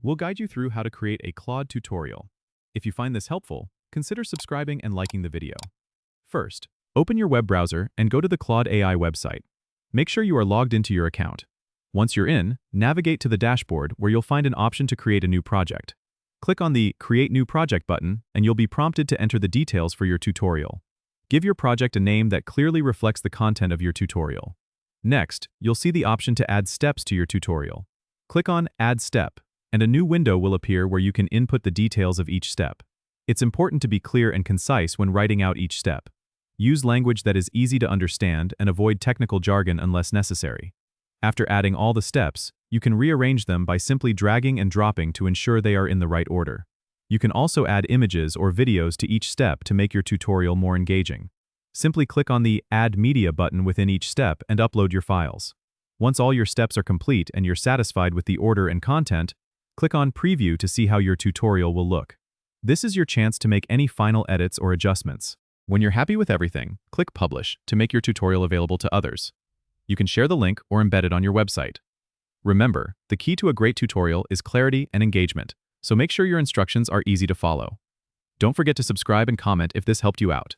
We'll guide you through how to create a Claude tutorial. If you find this helpful, consider subscribing and liking the video. First, open your web browser and go to the Claude AI website. Make sure you are logged into your account. Once you're in, navigate to the dashboard where you'll find an option to create a new project. Click on the Create New Project button and you'll be prompted to enter the details for your tutorial. Give your project a name that clearly reflects the content of your tutorial. Next, you'll see the option to add steps to your tutorial. Click on Add Step, and a new window will appear where you can input the details of each step. It's important to be clear and concise when writing out each step. Use language that is easy to understand and avoid technical jargon unless necessary. After adding all the steps, you can rearrange them by simply dragging and dropping to ensure they are in the right order. You can also add images or videos to each step to make your tutorial more engaging. Simply click on the Add Media button within each step and upload your files. Once all your steps are complete and you're satisfied with the order and content, click on Preview to see how your tutorial will look. This is your chance to make any final edits or adjustments. When you're happy with everything, click Publish to make your tutorial available to others. You can share the link or embed it on your website. Remember, the key to a great tutorial is clarity and engagement, so make sure your instructions are easy to follow. Don't forget to subscribe and comment if this helped you out.